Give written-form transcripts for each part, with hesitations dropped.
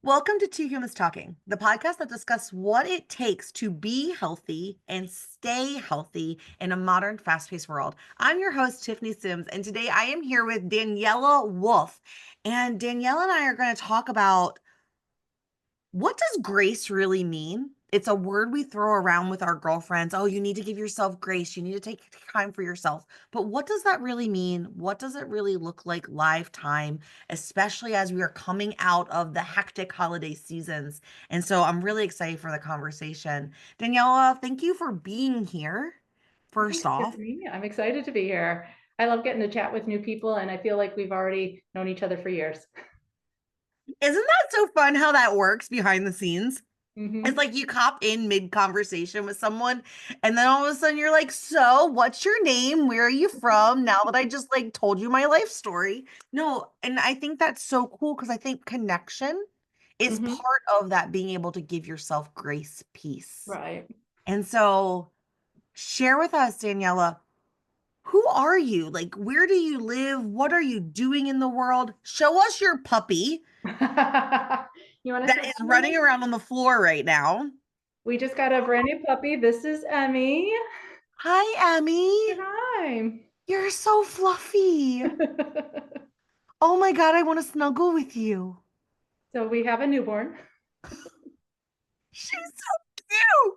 Welcome to Two Humans Talking, the podcast that discusses what it takes to be healthy and stay healthy in a modern, fast paced world. I'm your host, Tiffany Simms, and today I am here with Daniela Wolfe. And Daniela and I are going to talk about what does grace really mean? It's a word we throw around with our girlfriends. Oh, you need to give yourself grace. You need to take time for yourself. But what does that really mean? What does it really look like live time, especially as we are coming out of the hectic holiday seasons? And so I'm really excited for the conversation. Daniela, thank you for being here, first Thanks, off. Tiffany. I'm excited to be here. I love getting to chat with new people, and I feel like we've already known each other for years. Isn't that so fun how that works behind the scenes? It's Hmm. like you cop in mid conversation with someone, and then all of a sudden you're like, "So, what's your name? Where are you from?" Now that I just like told you my life story. No, and I think that's so cool because I think connection is Hmm. part of that being able to give yourself grace, peace. Right. And so, share with us, Daniela, who are you? Like, where do you live? What are you doing in the world? Show us your puppy You want to that say is running something? around on the floor right now. We just got a brand new puppy. This is Emmy. Hi, Emmy. Hi. You're so fluffy. Oh my God, I want to snuggle with you. So we have a newborn. She's so cute.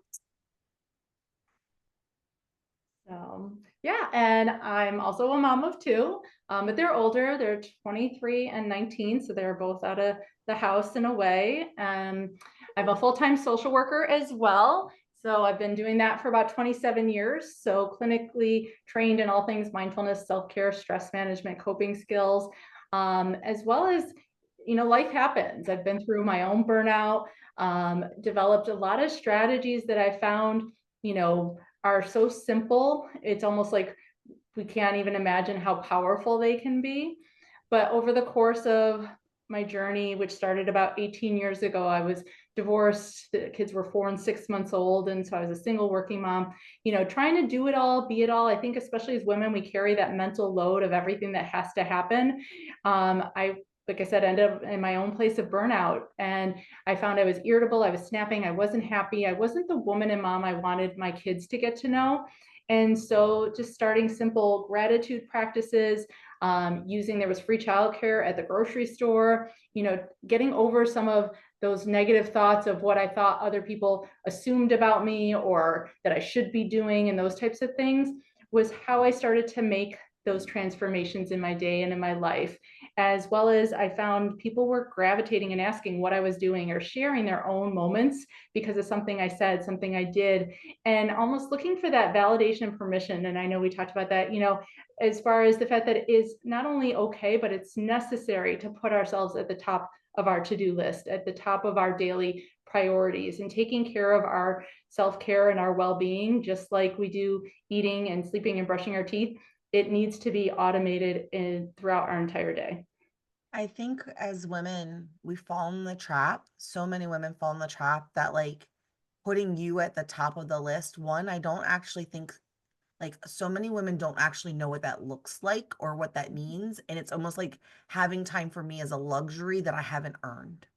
Yeah, and I'm also a mom of two, but they're older. They're 23 and 19, so they're both out of the house and away. I'm a full-time social worker as well. So I've been doing that for about 27 years. So clinically trained in all things mindfulness, self-care, stress management, coping skills, as well as, life happens. I've been through my own burnout, developed a lot of strategies that I found, you know, are so simple. It's almost like we can't even imagine how powerful they can be. But over the course of my journey, which started about 18 years ago, I was divorced. The kids were 4 and 6 months old. And so I was a single working mom, trying to do it all, be it all. I think, especially as women, we carry that mental load of everything that has to happen. Like I said, ended up in my own place of burnout. And I found I was irritable. I was snapping. I wasn't happy. I wasn't the woman and mom I wanted my kids to get to know. And so just starting simple gratitude practices, there was free childcare at the grocery store, getting over some of those negative thoughts of what I thought other people assumed about me or that I should be doing and those types of things was how I started to make those transformations in my day and in my life. As well as I found people were gravitating and asking what I was doing or sharing their own moments because of something I said, something I did, and almost looking for that validation and permission. And I know we talked about that, as far as the fact that it is not only okay, but it's necessary to put ourselves at the top of our to-do list, at the top of our daily priorities, and taking care of our self-care and our well-being, just like we do eating and sleeping and brushing our teeth. It needs to be automated throughout our entire day. I think as women, we fall in the trap. So many women fall in the trap that like putting you at the top of the list. One, I don't actually think like so many women don't actually know what that looks like or what that means. And it's almost like having time for me is a luxury that I haven't earned.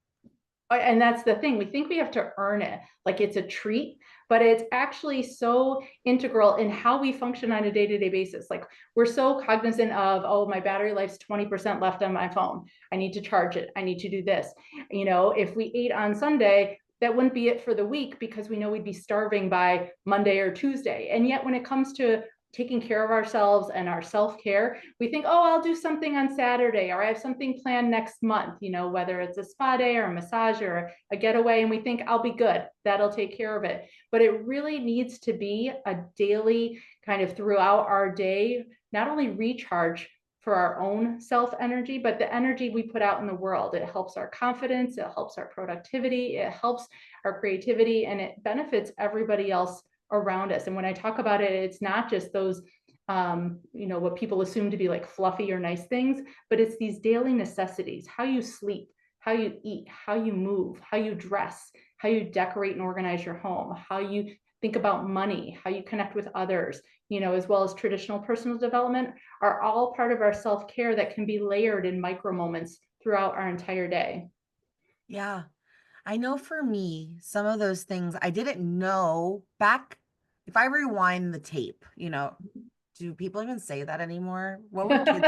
And that's the thing. We think we have to earn it, like it's a treat, but it's actually so integral in how we function on a day-to-day basis. Like we're so cognizant of, oh, my battery life's 20% left on my phone. I need to charge it. I need to do this. If we ate on Sunday, that wouldn't be it for the week because we know we'd be starving by Monday or Tuesday. And yet when it comes to taking care of ourselves and our self-care, we think, oh, I'll do something on Saturday, or I have something planned next month, whether it's a spa day or a massage or a getaway, and we think I'll be good, that'll take care of it. But it really needs to be a daily kind of throughout our day, not only recharge for our own self energy, but the energy we put out in the world. It helps our confidence, it helps our productivity, it helps our creativity, and it benefits everybody else around us. And when I talk about it, it's not just those what people assume to be like fluffy or nice things, but it's these daily necessities: how you sleep, how you eat, how you move, how you dress, how you decorate and organize your home, how you think about money, how you connect with others, as well as traditional personal development, are all part of our self-care that can be layered in micro moments throughout our entire day. Yeah. I know for me, some of those things I didn't know back. If I rewind the tape, do people even say that anymore? What would kids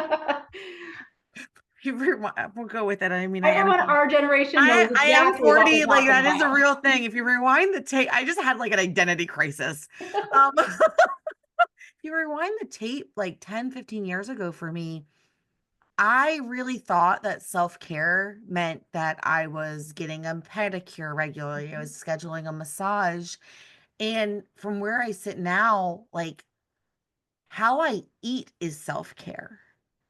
you rewind? We'll go with it. I mean, I am Everyone our generation I knows I am exactly what we're 40, like talking that is a about. real thing. If you rewind the tape, I just had like an identity crisis. If you rewind the tape like 10, 15 years ago for me, I really thought that self-care meant that I was getting a pedicure regularly. I was scheduling a massage. And from where I sit now, like how I eat is self-care.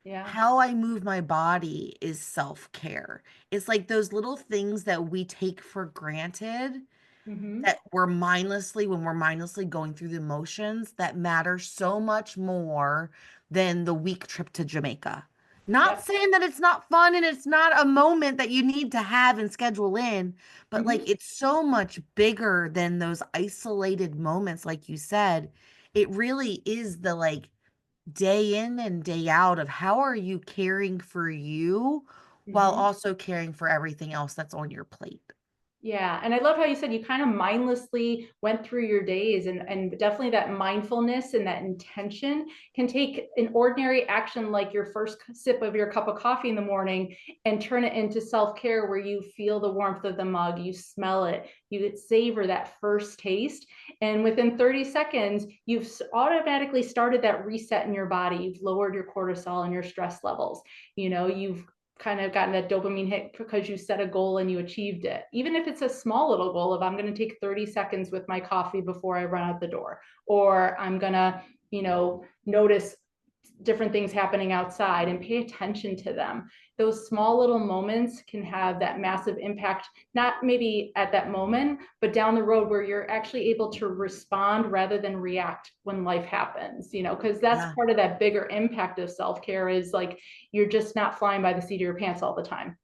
Yeah. How I move my body is self-care. It's like those little things that we take for granted Hmm. that when we're mindlessly going through the motions that matter so much more than the week trip to Jamaica. Not Yep. saying that it's not fun and it's not a moment that you need to have and schedule in, but like Hmm. it's so much bigger than those isolated moments, like you said. It really is the like day in and day out of how are you caring for you while Hmm. also caring for everything else that's on your plate. Yeah. And I love how you said you kind of mindlessly went through your days, and definitely that mindfulness and that intention can take an ordinary action like your first sip of your cup of coffee in the morning and turn it into self-care where you feel the warmth of the mug, you smell it, you savor that first taste. And within 30 seconds, you've automatically started that reset in your body. You've lowered your cortisol and your stress levels. You've kind of gotten that dopamine hit because you set a goal and you achieved it. Even if it's a small little goal of I'm going to take 30 seconds with my coffee before I run out the door, or I'm going to, notice different things happening outside and pay attention to them. Those small little moments can have that massive impact, not maybe at that moment, but down the road where you're actually able to respond rather than react when life happens, because that's Yeah. part of that bigger impact of self-care is like you're just not flying by the seat of your pants all the time.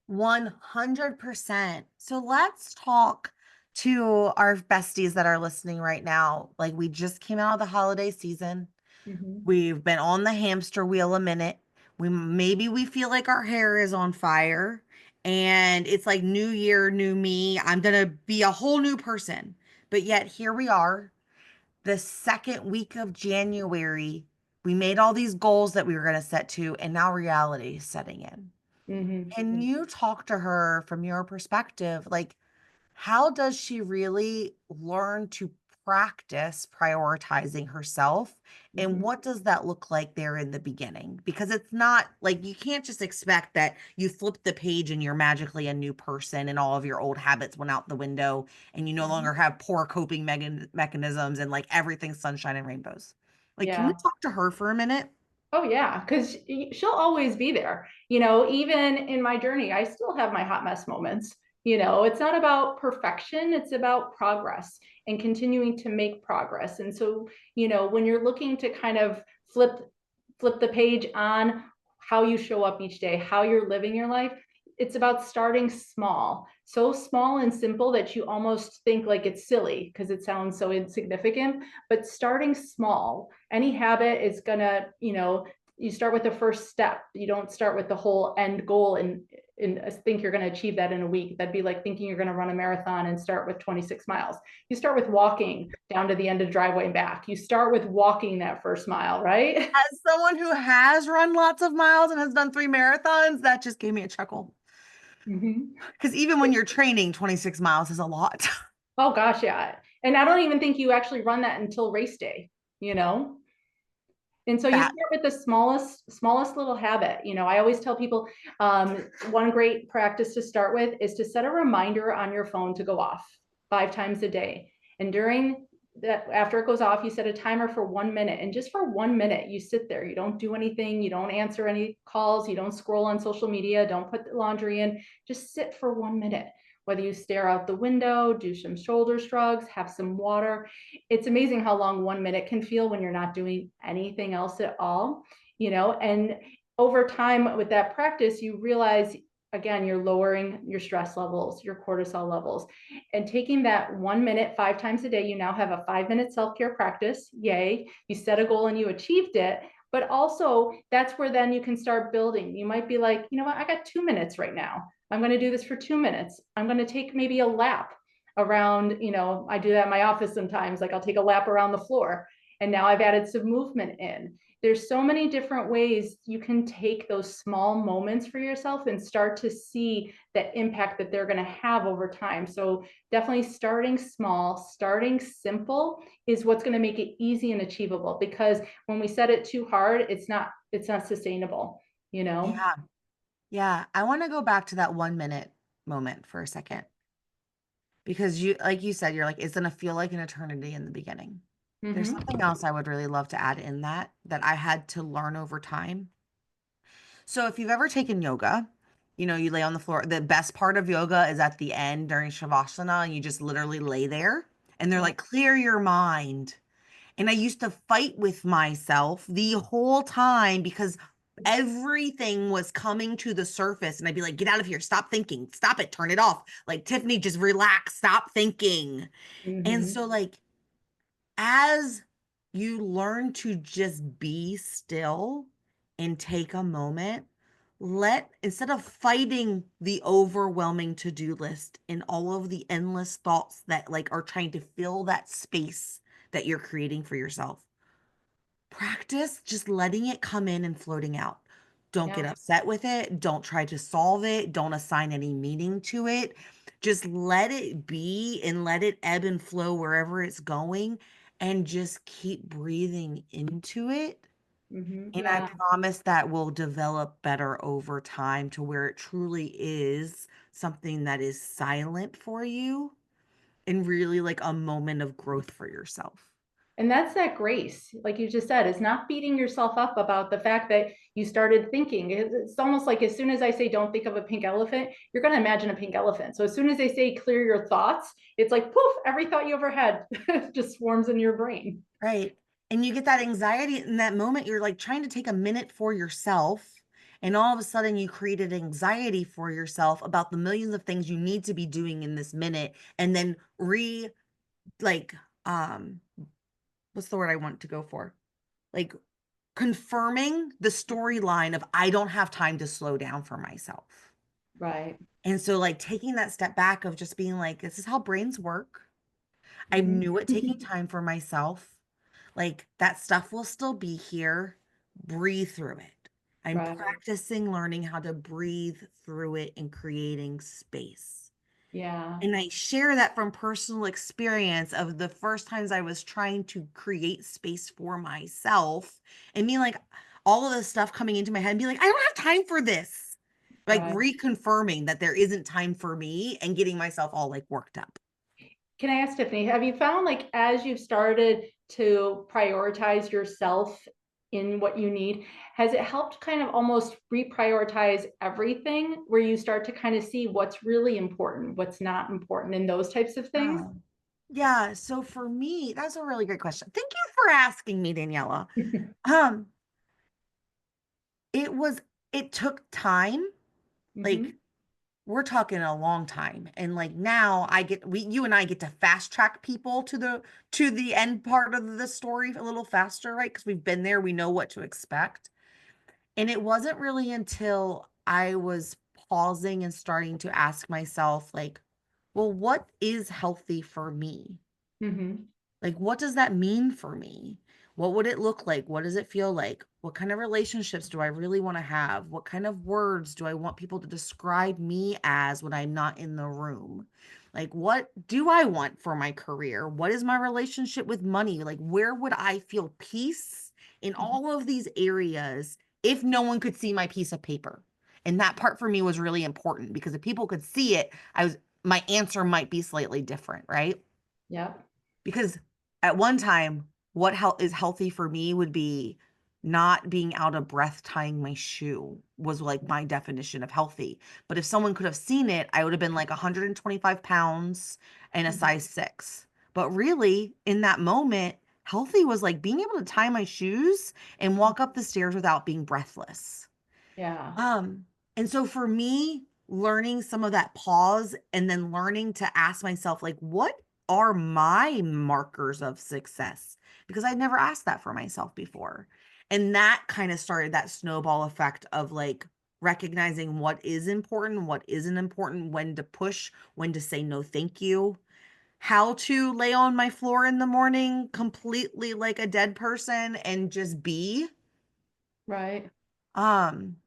100%. So let's talk to our besties that are listening right now. Like we just came out of the holiday season. Mm-hmm. We've been on the hamster wheel a minute. We feel like our hair is on fire and it's like new year, new me. I'm going to be a whole new person. But yet here we are, the second week of January. We made all these goals that we were going to set to and now reality is setting in. Can Mm-hmm. you talk to her from your perspective? Like, how does she really learn to practice prioritizing herself? And Mm-hmm. what does that look like there in the beginning? Because it's not like you can't just expect that you flip the page and you're magically a new person and all of your old habits went out the window and you no Mm-hmm. longer have poor coping mechanisms and like everything's sunshine and rainbows. Like, can we Yeah. talk to her for a minute? Oh yeah, because she'll always be there. Even in my journey, I still have my hot mess moments. It's not about perfection, it's about progress and continuing to make progress. And so, when you're looking to kind of flip the page on how you show up each day, how you're living your life, it's about starting small. So small and simple that you almost think like it's silly because it sounds so insignificant, but starting small. Any habit is gonna, you start with the first step. You don't start with the whole end goal and think you're going to achieve that in a week. That'd be like thinking you're going to run a marathon and start with 26 miles. You start with walking down to the end of the driveway and back. You start with walking that first mile, right? As someone who has run lots of miles and has done 3 marathons, that just gave me a chuckle. Mm-hmm. Because even when you're training, 26 miles is a lot. Oh gosh, yeah. And I don't even think you actually run that until race day, you know? And so you That start with the smallest little habit. I always tell people one great practice to start with is to set a reminder on your phone to go off 5 times a day. And during that, after it goes off, you set a timer for 1 minute. And just for 1 minute, you sit there. You don't do anything. You don't answer any calls. You don't scroll on social media. Don't put the laundry in. Just sit for 1 minute. Whether you stare out the window, do some shoulder shrugs, have some water, it's amazing how long 1 minute can feel when you're not doing anything else at all, and over time with that practice, you realize again, you're lowering your stress levels, your cortisol levels, and taking that 1 minute 5 times a day, you now have a 5 minute self-care practice. Yay. You set a goal and you achieved it. But also that's where then you can start building. You might be like, you know what, I got 2 minutes right now. I'm going to do this for 2 minutes. I'm going to take maybe a lap around, I do that in my office sometimes, like I'll take a lap around the floor. And now I've added some movement in. There's so many different ways you can take those small moments for yourself and start to see that impact that they're going to have over time. So definitely starting small, starting simple is what's going to make it easy and achievable, because when we set it too hard, it's not sustainable, you know? Yeah. Yeah. I want to go back to that 1 minute moment for a second because like you said, you're like, it's going to feel like an eternity in the beginning. There's Mm-hmm. something else I would really love to add in that I had to learn over time. So if you've ever taken yoga, you lay on the floor. The best part of yoga is at the end during Shavasana, and you just literally lay there. And they're Yeah. like, clear your mind. And I used to fight with myself the whole time because everything was coming to the surface. And I'd be like, get out of here. Stop thinking. Stop it. Turn it off. Like, Tiffany, just relax. Stop thinking. And Mm-hmm. so, like, as you learn to just be still and take a moment, instead of fighting the overwhelming to-do list and all of the endless thoughts that like are trying to fill that space that you're creating for yourself, practice just letting it come in and floating out. Don't get Yeah. upset with it. Don't try to solve it. Don't assign any meaning to it. Just let it be and let it ebb and flow wherever it's going and just keep breathing into it. Mm-hmm. And I Yeah. promise that will develop better over time to where it truly is something that is silent for you and really like a moment of growth for yourself. And that's that grace, like you just said, is not beating yourself up about the fact that you started thinking. It's almost like as soon as I say, don't think of a pink elephant, you're going to imagine a pink elephant. So as soon as they say, clear your thoughts, it's like, poof, every thought you ever had just swarms in your brain. Right. And you get that anxiety in that moment. You're like trying to take a minute for yourself. And all of a sudden, you created anxiety for yourself about the millions of things you need to be doing in this minute. And then like, um, what's the word I want to go for? Like, confirming the storyline of I don't have time to slow down for myself. Right. And so, like, taking that step back of just being like, this is how brains work. I Mm-hmm. knew it taking time for myself. Like that stuff will still be here. Breathe through it. I'm Right. practicing learning how to breathe through it and creating space. Yeah. And I share that from personal experience of the first times I was trying to create space for myself and being like, all of this stuff coming into my head and be like, I don't have time for this. Like Right. reconfirming that there isn't time for me and getting myself all like worked up. Can I ask Tiffany, have you found like as you've started to prioritize yourself in what you need, has it helped kind of almost reprioritize everything where you start to kind of see what's really important, what's not important, and those types of things? Oh. Yeah, so for me, that's a really great question. Thank you for asking me, Daniela. Um, it was it took time. Like Hmm. we're talking a long time. And like now you and I get to fast track people to the end part of the story a little faster, right? Because we've been there, we know what to expect. And it wasn't really until I was pausing and starting to ask myself, like, well, what is healthy for me? Hmm. Like, what does that mean for me? What would it look like? What does it feel like? What kind of relationships do I really want to have? What kind of words do I want people to describe me as when I'm not in the room? Like, what do I want for my career? What is my relationship with money? Like, where would I feel peace in all of these areas if no one could see my piece of paper? And that part for me was really important because if people could see it, my answer might be slightly different, right? Yep. Because at one time, what is healthy for me would be not being out of breath tying my shoe was like my definition of healthy. But if someone could have seen it, I would have been like 125 pounds and a Mhm. size 6. But really, in that moment, healthy was like being able to tie my shoes and walk up the stairs without being breathless. Yeah. Um, and so for me, learning some of that pause and then learning to ask myself, like, what are my markers of success? Because I'd never asked that for myself before. And that kind of started that snowball effect of like recognizing what is important, what isn't important, when to push, when to say no, thank you, how to lay on my floor in the morning completely like a dead person and just be. Right. Um,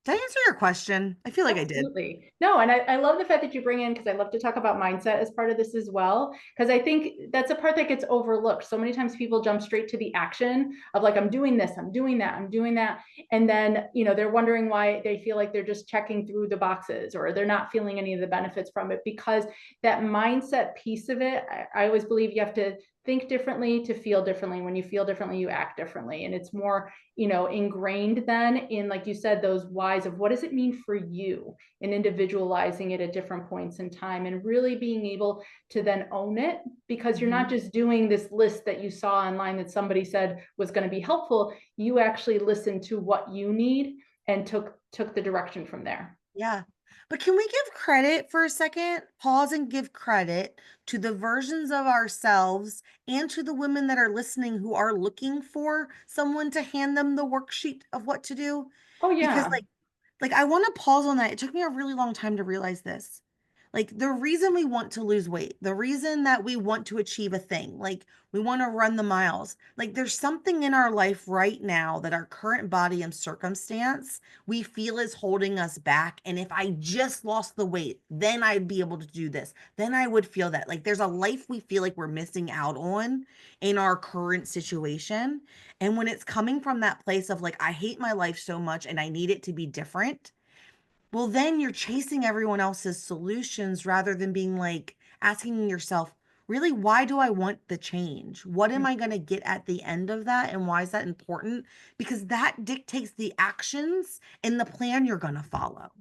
did I answer your question? I feel like I did. Absolutely. No, and I love the fact that you bring in, because I love to talk about mindset as part of this as well, because I think that's a part that gets overlooked. So many times people jump straight to the action of like, I'm doing this, I'm doing that, I'm doing that. And then, they're wondering why they feel like they're just checking through the boxes, or they're not feeling any of the benefits from it, because that mindset piece of it, I always believe you have to think differently to feel differently. When you feel differently, you act differently. And it's more, ingrained then in, like you said, those whys of what does it mean for you, and individualizing it at different points in time, and really being able to then own it, because you're not Mhm. just doing this list that you saw online that somebody said was going to be helpful. You actually listened to what you need and took the direction from there. Yeah. But can we give credit for a second? Pause and give credit to the versions of ourselves and to the women that are listening who are looking for someone to hand them the worksheet of what to do. Oh Because yeah. like I want to pause on that. It took me a really long time to realize this. Like the reason we want to lose weight, the reason that we want to achieve a thing, like we want to run the miles, like there's something in our life right now that our current body and circumstance we feel is holding us back. And if I just lost the weight, then I'd be able to do this. Then I would feel that. Like there's a life we feel like we're missing out on in our current situation. And when it's coming from that place of like, I hate my life so much and I need it to be different, well, then you're chasing everyone else's solutions rather than being like asking yourself, really, why do I want the change? What am I going to get at the end of that? And why is that important? Because that dictates the actions and the plan you're going to follow.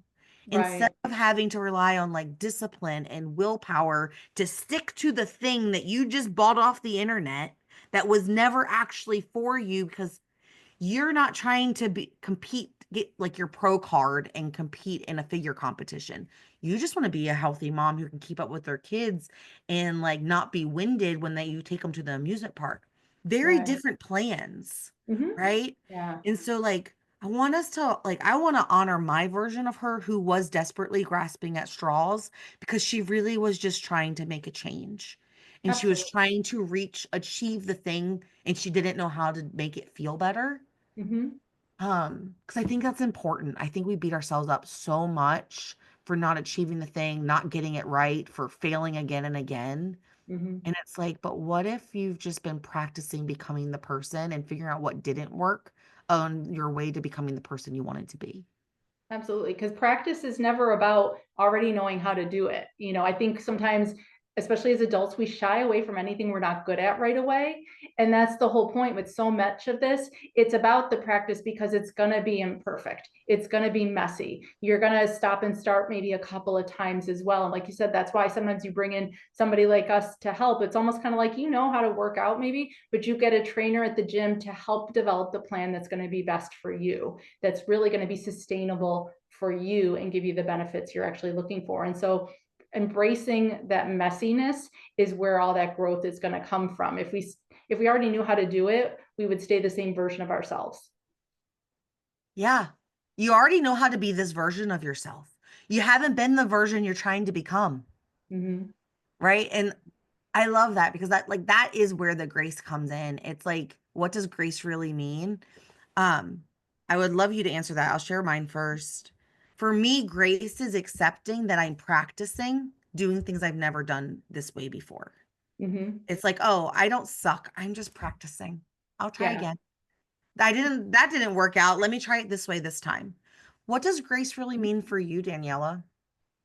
Instead Right. of having to rely on like discipline and willpower to stick to the thing that you just bought off the internet that was never actually for you because you're not trying to be compete, get like your pro card and compete in a figure competition. You just want to be a healthy mom who can keep up with their kids and like not be winded when you take them to the amusement park. Very Right. different plans, Mm-hmm. right? Yeah. And so like I want us to like I want to honor my version of her who was desperately grasping at straws because she really was just trying to make a change. And she was Absolutely. trying to achieve the thing and she didn't know how to make it feel better. Mm-hmm. Because I think that's important. I think we beat ourselves up so much for not achieving the thing, not getting it right, for failing again and again. Mm-hmm. And it's like, but what if you've just been practicing becoming the person and figuring out what didn't work on your way to becoming the person you wanted to be? Absolutely. Because practice is never about already knowing how to do it. I think sometimes, especially as adults, we shy away from anything we're not good at right away. And that's the whole point with so much of this. It's about the practice because it's going to be imperfect. It's going to be messy. You're going to stop and start maybe a couple of times as well. And like you said, that's why sometimes you bring in somebody like us to help. It's almost kind of like, how to work out maybe, but you get a trainer at the gym to help develop the plan that's going to be best for you, that's really going to be sustainable for you and give you the benefits you're actually looking for. And so embracing that messiness is where all that growth is going to come from. If we already knew how to do it, we would stay the same version of ourselves. Yeah. You already know how to be this version of yourself. You haven't been the version you're trying to become, Mm-hmm. right? And I love that because that is where the grace comes in. It's like, what does grace really mean? Um, I would love you to answer that. I'll share mine first. For me, grace is accepting that I'm practicing doing things I've never done this way before. Mm-hmm. It's like, oh, I don't suck. I'm just practicing. I'll try Yeah. again. That didn't work out. Let me try it this way this time. What does grace really mean for you, Daniela?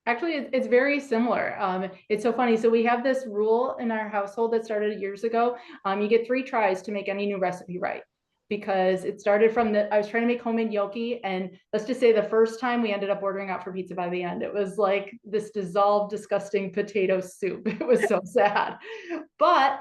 Actually, it's very similar. It's so funny. So we have this rule in our household that started years ago. You get 3 tries to make any new recipe right, because it started from I was trying to make homemade gnocchi, and let's just say the first time we ended up ordering out for pizza by the end. It was like this dissolved, disgusting potato soup. It was so sad. But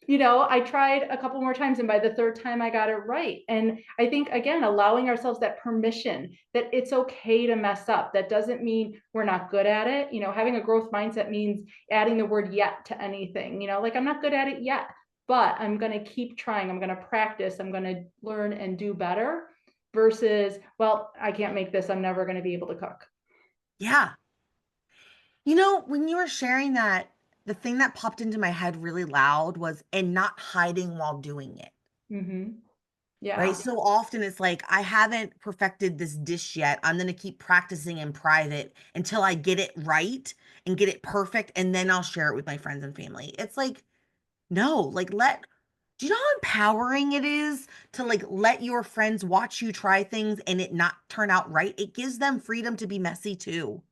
I tried a couple more times, and by the third time I got it right. And I think, again, allowing ourselves that permission that it's okay to mess up. That doesn't mean we're not good at it. Having a growth mindset means adding the word yet to anything, like I'm not good at it yet, but I'm going to keep trying. I'm going to practice. I'm going to learn and do better, versus, well, I can't make this. I'm never going to be able to cook. Yeah. When you were sharing that, the thing that popped into my head really loud was, and not hiding while doing it. Hmm. Right. Yeah, So often it's like, I haven't perfected this dish yet. I'm going to keep practicing in private until I get it right and get it perfect. And then I'll share it with my friends and family. It's like, no, like, do you know how empowering it is to like let your friends watch you try things and it not turn out right? It gives them freedom to be messy too.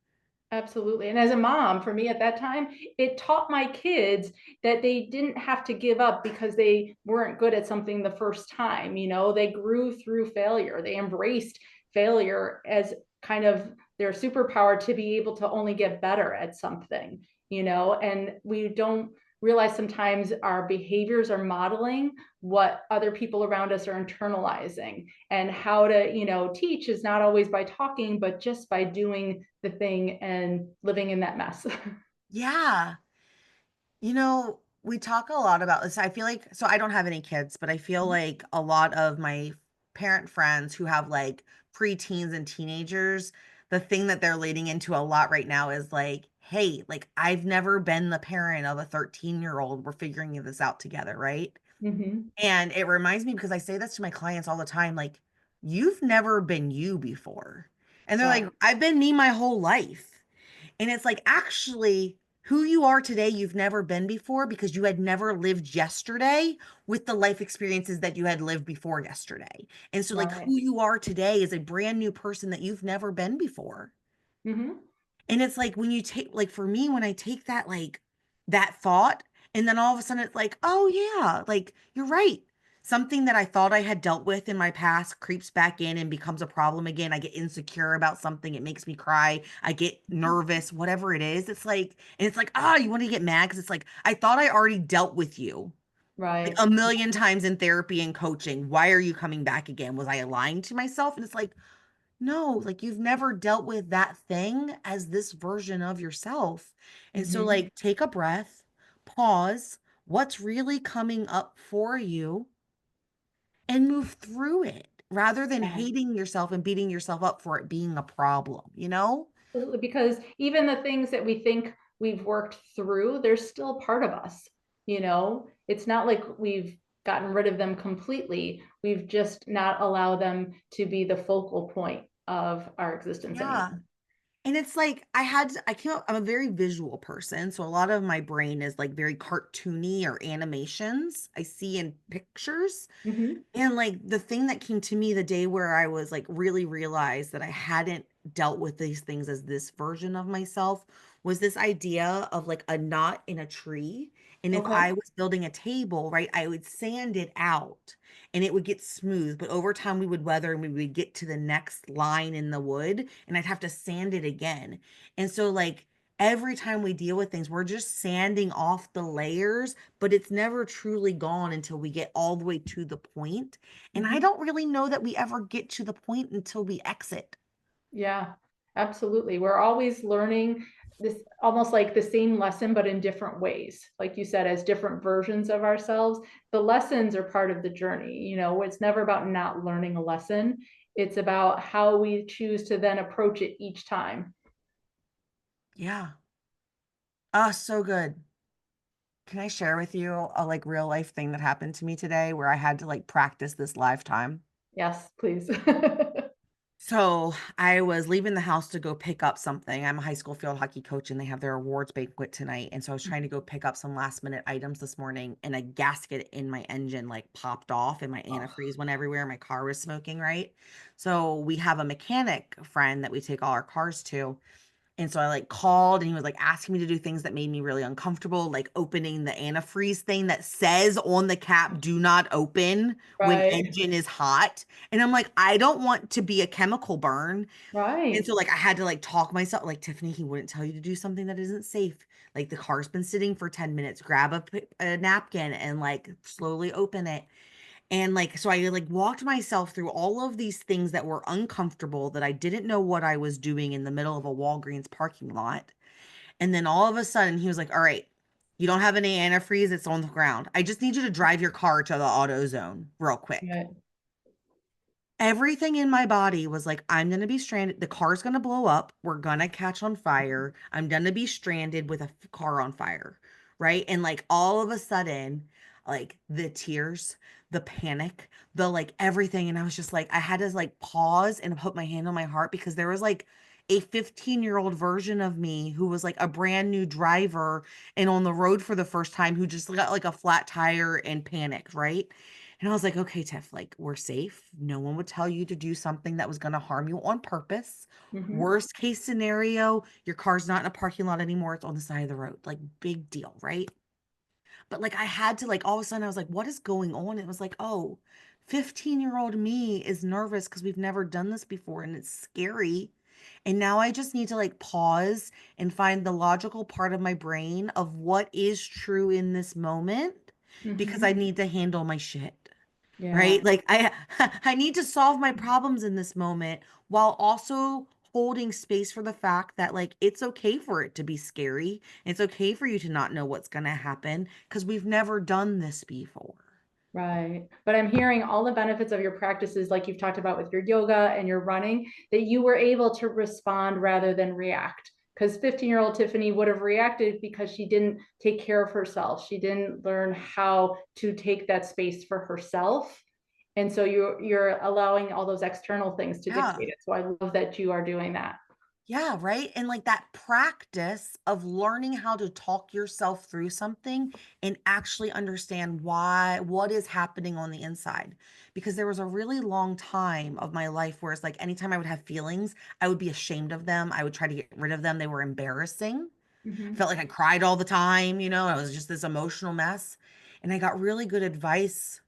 absolutely. And as a mom, for me at that time, it taught my kids that they didn't have to give up because they weren't good at something the first time. They grew through failure. They embraced failure as kind of their superpower to be able to only get better at something, and we don't realize sometimes our behaviors are modeling what other people around us are internalizing, and how to teach is not always by talking, but just by doing the thing and living in that mess. Yeah. We talk a lot about this. I feel like, so I don't have any kids, but I feel like a lot of my parent friends who have like preteens and teenagers, the thing that they're leading into a lot right now is like, hey, like, I've never been the parent of a 13-year-old. We're figuring this out together, right? Mm-hmm. And it reminds me, because I say this to my clients all the time, like, you've never been you before. And they're like, Right. I've been me my whole life. And it's like, actually, who you are today, you've never been before, because you had never lived yesterday with the life experiences that you had lived before yesterday. And so, like, Right. who you are today is a brand new person that you've never been before. Mm-hmm. And it's like, when you take, like, for me, when I take that, like, that thought, and then all of a sudden it's like, oh, yeah, like, you're right. Something that I thought I had dealt with in my past creeps back in and becomes a problem again. I get insecure about something. It makes me cry. I get nervous, whatever it is. It's like, and it's like, you want to get mad because it's like, I thought I already dealt with you like Right. a million times in therapy and coaching. Why are you coming back again? Was I lying to myself? And it's like, no, like, you've never dealt with that thing as this version of yourself. And so, Mm-hmm. like, take a breath, pause, what's really coming up for you, and move through it rather than Yeah. hating yourself and beating yourself up for it being a problem, you know? Absolutely, because even the things that we think we've worked through, they're still part of us. It's not like we've gotten rid of them completely. We've just not allowed them to be the focal point of our existence Yeah. anymore. And it's like, I came up, I'm a very visual person. So a lot of my brain is like very cartoony or animations I see in pictures. Hmm. And like, the thing that came to me the day where I was like, really realized that I hadn't dealt with these things as this version of myself, was this idea of like a knot in a tree. And if Okay. I was building a table, right, I would sand it out and it would get smooth. But over time, we would weather and we would get to the next line in the wood and I'd have to sand it again. And so, like, every time we deal with things, we're just sanding off the layers, but it's never truly gone until we get all the way to the point. And I Hmm. don't really know that we ever get to the point until we exit. Yeah, absolutely. We're always learning this, almost like the same lesson, but in different ways. Like you said, as different versions of ourselves. The lessons are part of the journey. It's never about not learning a lesson. It's about how we choose to then approach it each time. Yeah. Ah, so good. Can I share with you a like real life thing that happened to me today where I had to like practice this live time? Yes, please. So I was leaving the house to go pick up something. I'm a high school field hockey coach and they have their awards banquet tonight. And so I was trying to go pick up some last minute items this morning and a gasket in my engine like popped off and my Oh, antifreeze went everywhere. My car was smoking, right? So we have a mechanic friend that we take all our cars to. And so I like called and he was like asking me to do things that made me really uncomfortable, like opening the antifreeze thing that says on the cap, do not open when right, engine is hot. And I'm like, I don't want to be a chemical burn. And right, so like I had to like talk myself, like, Tiffany, he wouldn't tell you to do something that isn't safe. Like, the car's been sitting for 10 minutes, grab a napkin and like slowly open it. And like, so I like walked myself through all of these things that were uncomfortable that I didn't know what I was doing in the middle of a Walgreens parking lot. And then all of a sudden he was like, all right, you don't have any antifreeze. It's on the ground. I just need you to drive your car to the auto zone real quick. right. Everything in my body was like, I'm gonna be stranded. The car's gonna blow up. We're gonna catch on fire. I'm gonna be stranded with a car on fire. Right. And like all of a sudden, like the tears, the panic, the like everything. And I was just like, I had to like pause and put my hand on my heart because there was like a 15-year-old version of me who was like a brand new driver and on the road for the first time who just got like a flat tire and panicked. Right. And I was like, okay, Tiff, like we're safe. No one would tell you to do something that was going to harm you on purpose. Hmm. Worst case scenario, your car's not in a parking lot anymore. It's on the side of the road. Like, big deal, right? But like, I had to, like, all of a sudden, I was like, what is going on? It was like, oh, 15-year-old me is nervous because we've never done this before and it's scary. And now I just need to like pause and find the logical part of my brain of what is true in this moment because I Hmm. need to handle my shit. Yeah. Right? Like I I need to solve my problems in this moment while also holding space for the fact that like it's okay for it to be scary. It's okay for you to not know what's going to happen because we've never done this before. Right. But I'm hearing all the benefits of your practices, like you've talked about with your yoga and your running, that you were able to respond rather than react. Because 15-year-old Tiffany would have reacted because she didn't take care of herself. She didn't learn how to take that space for herself. And so you're allowing all those external things to Yeah. dictate it. So I love that you are doing that. Yeah, right? And like that practice of learning how to talk yourself through something and actually understand what is happening on the inside. Because there was a really long time of my life where it's like anytime I would have feelings, I would be ashamed of them. I would try to get rid of them. They were embarrassing. I Hmm. felt like I cried all the time, I was just this emotional mess. And I got really good advice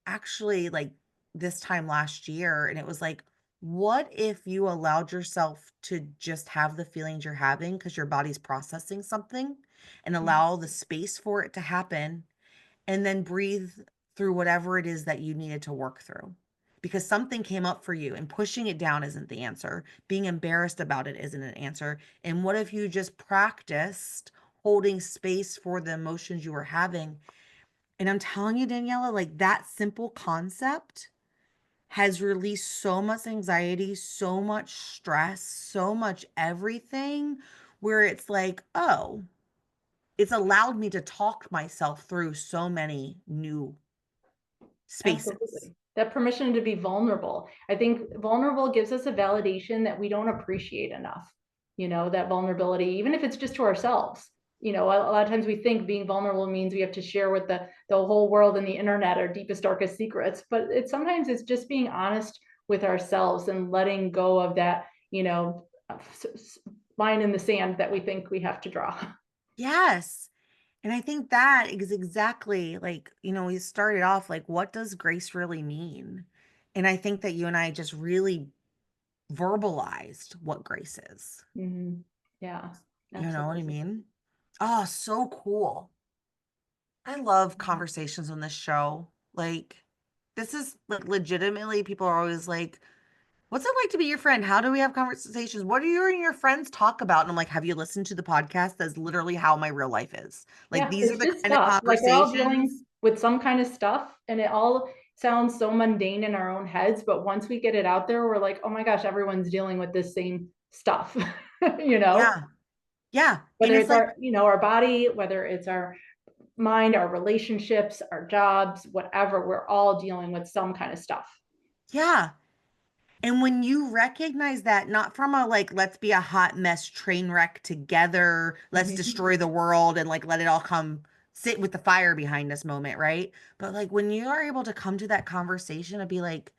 actually like this time last year, and it was like, what if you allowed yourself to just have the feelings you're having because your body's processing something and allow the space for it to happen and then breathe through whatever it is that you needed to work through, because something came up for you and pushing it down isn't the answer, being embarrassed about it isn't an answer. And what if you just practiced holding space for the emotions you were having? And I'm telling you, Daniela, like that simple concept has released so much anxiety, so much stress, so much everything, where it's like, oh, it's allowed me to talk myself through so many new spaces. Absolutely. That permission to be vulnerable. I think vulnerable gives us a validation that we don't appreciate enough. That vulnerability, even if it's just to ourselves. A lot of times we think being vulnerable means we have to share with the whole world and the internet our deepest, darkest secrets. But sometimes it's just being honest with ourselves and letting go of that, line in the sand that we think we have to draw. Yes. And I think that is exactly like, we started off like, what does grace really mean? And I think that you and I just really verbalized what grace is. Mhm. Yeah, You know what I absolutely. mean? Oh, so cool. I love conversations on this show. Like, this is like legitimately, people are always like, what's it like to be your friend? How do we have conversations? What do you and your friends talk about? And I'm like, have you listened to the podcast? That's literally how my real life is. Like, Yeah, these are it's the just kind of stuff. Like we're all dealing conversations. with some kind of stuff and it all sounds so mundane in our own heads, but once we get it out there, we're like, "Oh my gosh, everyone's dealing with this same stuff." You know? Yeah. Yeah. And Whether it's it's like, our body, whether it's our mind, our relationships, our jobs, whatever, we're all dealing with some kind of stuff. yeah. And when you recognize that, not from a like, let's be a hot mess train wreck together, let's Mhm. destroy the world and like let it all come sit with the fire behind us moment, right? But like when you are able to come to that conversation and be like,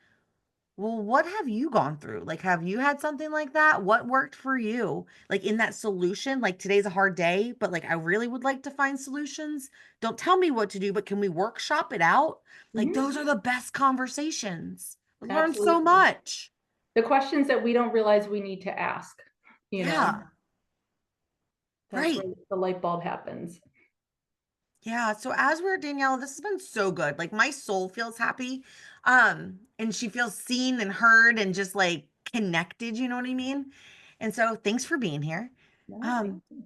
well, what have you gone through? Like, have you had something like that? What worked for you? Like in that solution, like today's a hard day, but like I really would like to find solutions. Don't tell me what to do, but can we workshop it out? Like Mhm. those are the best conversations. We learn so Absolutely. much. The questions that we don't realize we need to ask, you know, Yeah. that's where Right. the light bulb happens. Yeah. So as we're Danielle, this has been so good. Like my soul feels happy. And she feels seen and heard and just like connected, you know what I mean? And so thanks for being here. No, thank Um, you.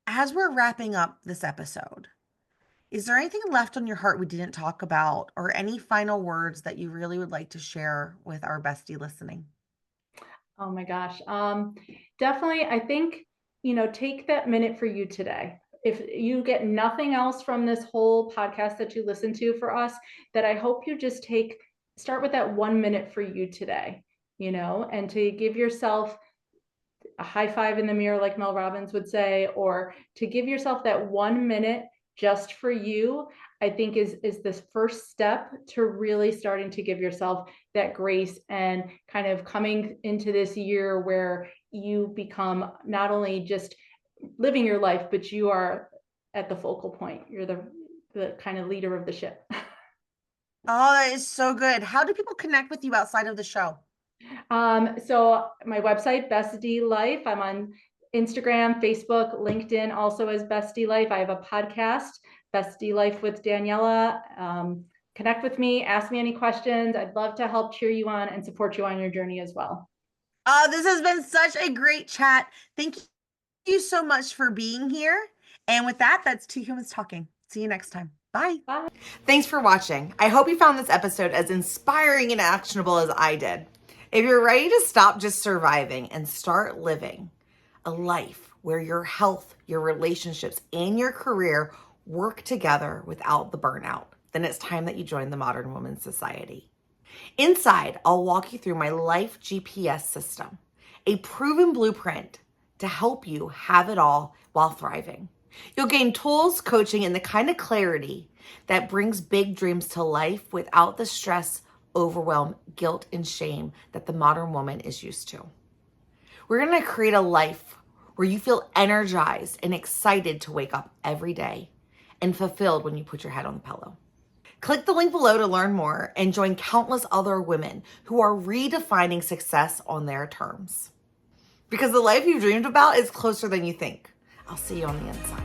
as we're wrapping up this episode, Is there anything left on your heart we didn't talk about, or any final words that you really would like to share with our bestie listening? Oh my gosh. Definitely, I think, take that minute for you today. If you get nothing else from this whole podcast that you listen to for us, that I hope you just start with that 1 minute for you today, and to give yourself a high five in the mirror, like Mel Robbins would say, or to give yourself that 1 minute just for you, I think is this first step to really starting to give yourself that grace and kind of coming into this year where you become not only just living your life, but you are at the focal point. You're the kind of leader of the ship. Oh, that is so good. How do people connect with you outside of the show? So my website, Bestie Life. I'm on Instagram, Facebook, LinkedIn, also as Bestie Life. I have a podcast, Bestie Life with Daniela. Connect with me, ask me any questions. I'd love to help cheer you on and support you on your journey as well. Oh, this has been such a great chat. Thank you so much for being here. And with that, that's Two Humans Talking. See you next time. Bye. Bye. Thanks for watching. I hope you found this episode as inspiring and actionable as I did. If you're ready to stop just surviving and start living a life where your health, your relationships, and your career work together without the burnout, then it's time that you join the Modern Women's Society. Inside, I'll walk you through my life GPS system, a proven blueprint to help you have it all while thriving. You'll gain tools, coaching, and the kind of clarity that brings big dreams to life without the stress, overwhelm, guilt, and shame that the modern woman is used to. We're going to create a life where you feel energized and excited to wake up every day and fulfilled when you put your head on the pillow. Click the link below to learn more and join countless other women who are redefining success on their terms. Because the life you've dreamed about is closer than you think. I'll see you on the inside.